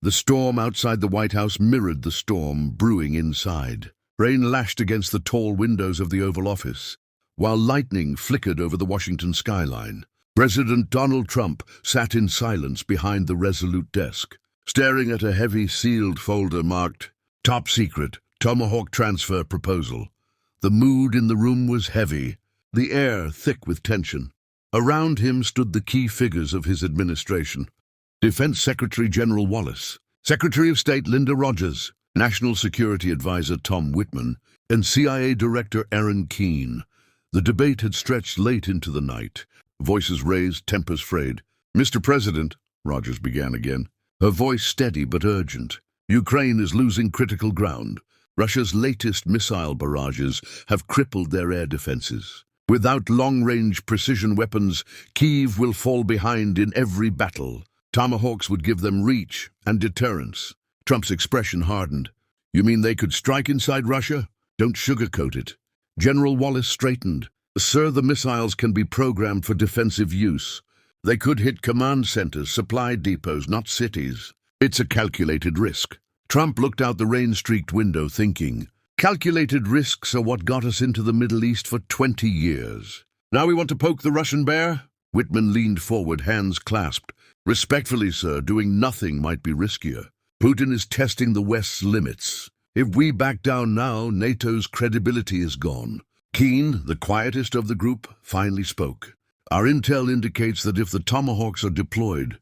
The storm outside the White House mirrored the storm brewing inside. Rain lashed against the tall windows of the Oval Office, while lightning flickered over the Washington skyline. President Donald Trump sat in silence behind the resolute desk, staring at a heavy sealed folder marked "Top Secret, Tomahawk Transfer Proposal." The mood in the room was heavy, the air thick with tension. Around him stood the key figures of his administration: Defense Secretary General Wallace, Secretary of State Linda Rogers, National Security Advisor Tom Whitman, and CIA Director Aaron Keane. The debate had stretched late into the night. Voices raised, tempers frayed. "Mr. President," Rogers began again, her voice steady but urgent, "Ukraine is losing critical ground. Russia's latest missile barrages have crippled their air defenses. Without long-range precision weapons, Kyiv will fall behind in every battle. Tomahawks would give them reach and deterrence." Trump's expression hardened. "You mean they could strike inside Russia? Don't sugarcoat it." General Wallace straightened. "Sir, the missiles can be programmed for defensive use. They could hit command centers, supply depots, not cities. It's a calculated risk." Trump looked out the rain-streaked window, thinking, calculated risks are what got us into the Middle East for 20 years. "Now we want to poke the Russian bear?" Whitman leaned forward, hands clasped. "Respectfully, sir, doing nothing might be riskier. Putin is testing the West's limits. If we back down now, NATO's credibility is gone." Keane, the quietest of the group, finally spoke. "Our intel indicates that if the Tomahawks are deployed,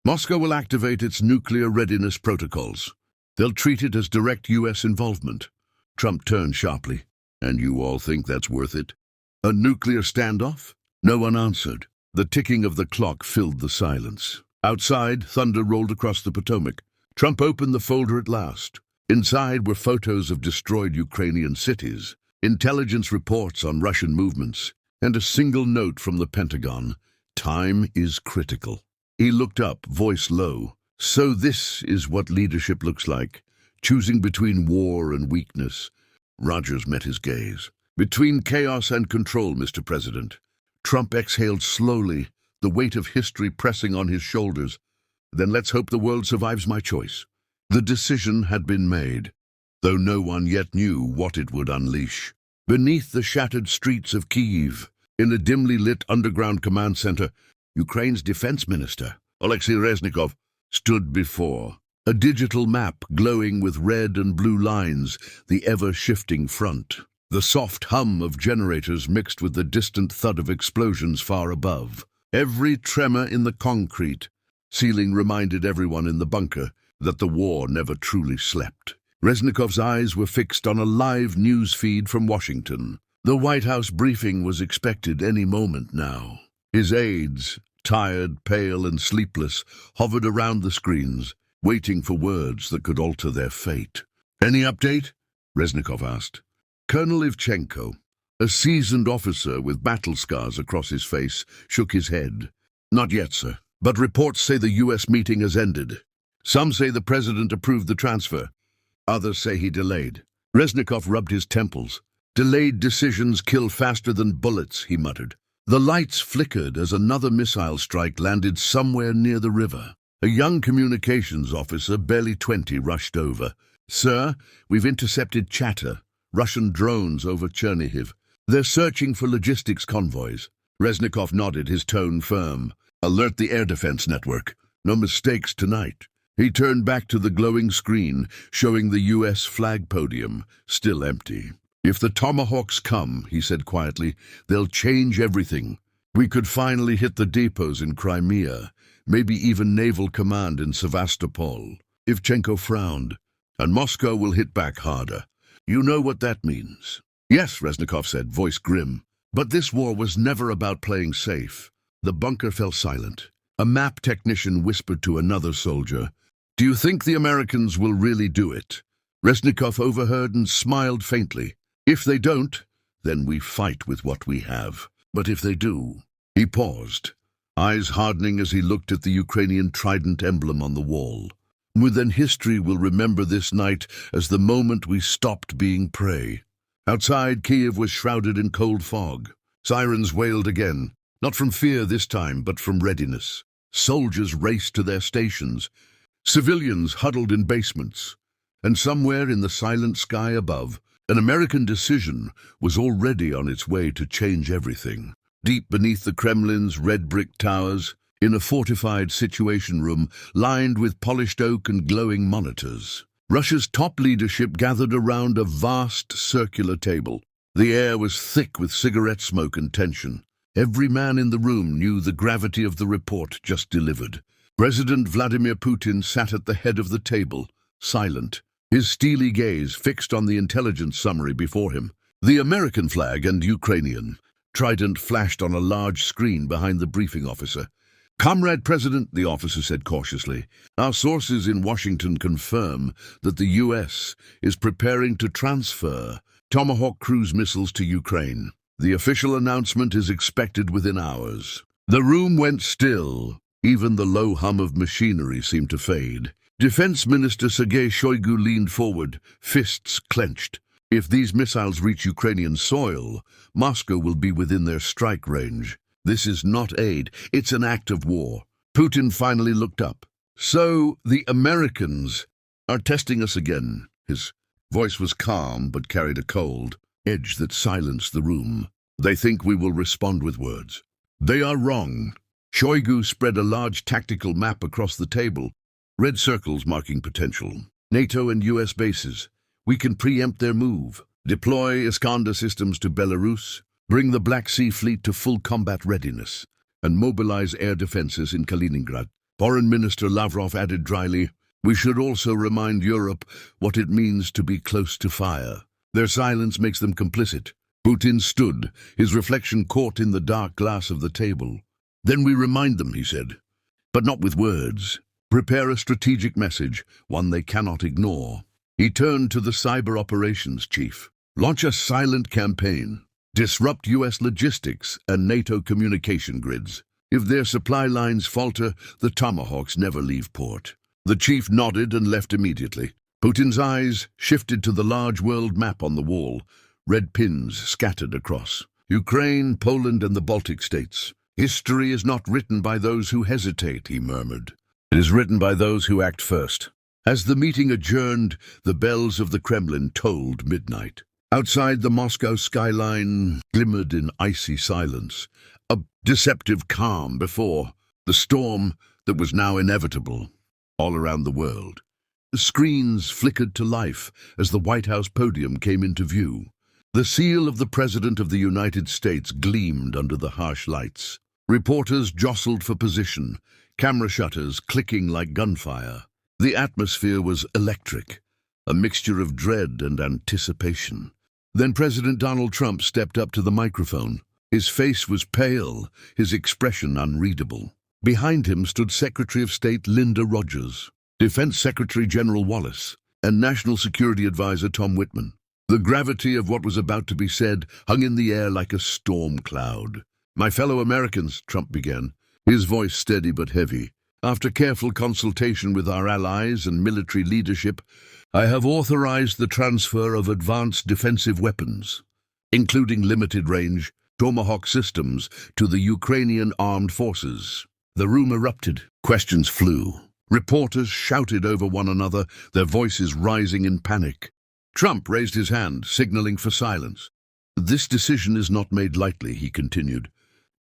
Moscow will activate its nuclear readiness protocols. They'll treat it as direct U.S. involvement." Trump turned sharply. "And you all think that's worth it? A nuclear standoff?" No one answered. The ticking of the clock filled the silence. Outside, thunder rolled across the Potomac. Trump opened the folder at last. Inside were photos of destroyed Ukrainian cities, intelligence reports on Russian movements, and a single note from the Pentagon: "Time is critical." He looked up, voice low. "So this is what leadership looks like, choosing between war and weakness." Rogers met his gaze. "Between chaos and control, Mr. President." Trump exhaled slowly, the weight of history pressing on his shoulders. "Then let's hope the world survives my choice." The decision had been made, though no one yet knew what it would unleash. Beneath the shattered streets of Kyiv, in a dimly lit underground command center, Ukraine's defense minister, Alexei Reznikov, stood before. A digital map glowing with red and blue lines, the ever-shifting front. The soft hum of generators mixed with the distant thud of explosions far above. Every tremor in the concrete ceiling reminded everyone in the bunker that the war never truly slept. Reznikov's eyes were fixed on a live news feed from Washington. The White House briefing was expected any moment now. His aides, tired, pale, and sleepless, hovered around the screens, waiting for words that could alter their fate. "Any update?" Reznikov asked. Colonel Ivchenko, a seasoned officer with battle scars across his face, shook his head. "Not yet, sir. But reports say the U.S. meeting has ended. Some say the president approved the transfer. Others say he delayed." Reznikov rubbed his temples. "Delayed decisions kill faster than bullets," he muttered. The lights flickered as another missile strike landed somewhere near the river. A young communications officer, barely 20, rushed over. "Sir, we've intercepted chatter. Russian drones over Chernihiv. They're searching for logistics convoys." Reznikov nodded, his tone firm. "Alert the air defense network. No mistakes tonight." He turned back to the glowing screen, showing the U.S. flag podium, still empty. "If the Tomahawks come," he said quietly, "they'll change everything. We could finally hit the depots in Crimea, maybe even naval command in Sevastopol." Ivchenko frowned. "And Moscow will hit back harder. You know what that means." "Yes," Reznikov said, voice grim. But this war was never about playing safe. The bunker fell silent. A map technician whispered to another soldier, "Do you think the Americans will really do it?" Reznikov overheard and smiled faintly. "If they don't, then we fight with what we have. But if they do..." He paused, eyes hardening as he looked at the Ukrainian trident emblem on the wall. "Then history will remember this night as the moment we stopped being prey." Outside, Kyiv was shrouded in cold fog. Sirens wailed again, not from fear this time, but from readiness. Soldiers raced to their stations. Civilians huddled in basements, and somewhere in the silent sky above, an American decision was already on its way to change everything. Deep beneath the Kremlin's red brick towers, in a fortified situation room lined with polished oak and glowing monitors, Russia's top leadership gathered around a vast circular table. The air was thick with cigarette smoke and tension. Every man in the room knew the gravity of the report just delivered. President Vladimir Putin sat at the head of the table, silent, his steely gaze fixed on the intelligence summary before him. The American flag and Ukrainian trident flashed on a large screen behind the briefing officer. "Comrade President," the officer said cautiously, "our sources in Washington confirm that the U.S. is preparing to transfer Tomahawk cruise missiles to Ukraine. The official announcement is expected within hours." The room went still. Even the low hum of machinery seemed to fade. Defense Minister Sergei Shoigu leaned forward, fists clenched. If these missiles reach Ukrainian soil, Moscow will be within their strike range. This is not aid, it's an act of war. Putin finally looked up. "So the Americans are testing us again." His voice was calm but carried a cold edge that silenced the room. "They think we will respond with words. They are wrong." Shoigu spread a large tactical map across the table, red circles marking potential. "NATO and US bases. We can preempt their move. Deploy Iskander systems to Belarus. Bring the Black Sea Fleet to full combat readiness. And mobilize air defenses in Kaliningrad." Foreign Minister Lavrov added dryly, "We should also remind Europe what it means to be close to fire. Their silence makes them complicit." Putin stood, his reflection caught in the dark glass of the table. "Then we remind them," he said, "but not with words. Prepare a strategic message, one they cannot ignore." He turned to the cyber operations chief. "Launch a silent campaign. Disrupt U.S. logistics and NATO communication grids. If their supply lines falter, the Tomahawks never leave port." The chief nodded and left immediately. Putin's eyes shifted to the large world map on the wall, red pins scattered across. "Ukraine, Poland, and the Baltic states. History is not written by those who hesitate," he murmured. "It is written by those who act first." As the meeting adjourned, the bells of the Kremlin tolled midnight. Outside, the Moscow skyline glimmered in icy silence, a deceptive calm before the storm that was now inevitable all around the world. The screens flickered to life as the White House podium came into view. The seal of the President of the United States gleamed under the harsh lights. Reporters jostled for position, camera shutters clicking like gunfire. The atmosphere was electric, a mixture of dread and anticipation. Then President Donald Trump stepped up to the microphone. His face was pale, his expression unreadable. Behind him stood Secretary of State Linda Rogers, Defense Secretary General Wallace, and National Security Advisor Tom Whitman. The gravity of what was about to be said hung in the air like a storm cloud. "My fellow Americans," Trump began, his voice steady but heavy, "after careful consultation with our allies and military leadership, I have authorized the transfer of advanced defensive weapons, including limited-range Tomahawk systems, to the Ukrainian armed forces." The room erupted. Questions flew. Reporters shouted over one another, their voices rising in panic. Trump raised his hand, signaling for silence. "This decision is not made lightly," he continued.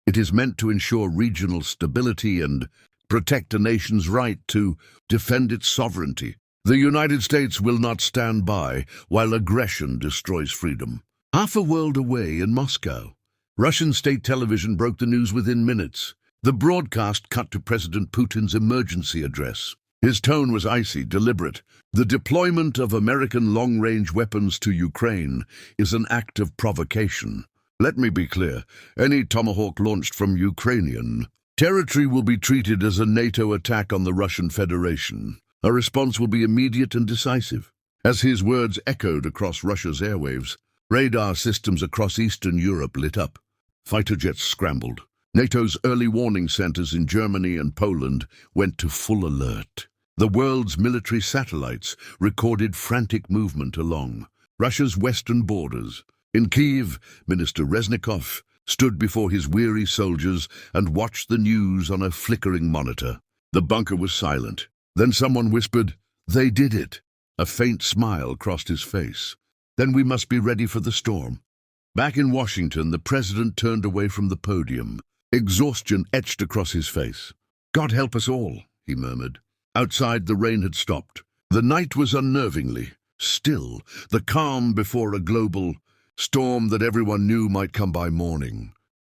"It is meant to ensure regional stability and protect a nation's right to defend its sovereignty. The United States will not stand by while aggression destroys freedom." Half a world away in Moscow, Russian state television broke the news within minutes. The broadcast cut to President Putin's emergency address. His tone was icy, deliberate. "The deployment of American long-range weapons to Ukraine is an act of provocation. Let me be clear, any Tomahawk launched from Ukrainian territory will be treated as a NATO attack on the Russian Federation. A response will be immediate and decisive." As his words echoed across Russia's airwaves, radar systems across Eastern Europe lit up. Fighter jets scrambled. NATO's early warning centers in Germany and Poland went to full alert. The world's military satellites recorded frantic movement along Russia's western borders. In Kyiv, Minister Reznikov stood before his weary soldiers and watched the news on a flickering monitor. The bunker was silent. Then someone whispered, "They did it." A faint smile crossed his face. "Then we must be ready for the storm." Back in Washington, the president turned away from the podium. Exhaustion etched across his face. "God help us all," he murmured. Outside, the rain had stopped. The night was unnervingly still, the calm before a global storm that everyone knew might come by morning.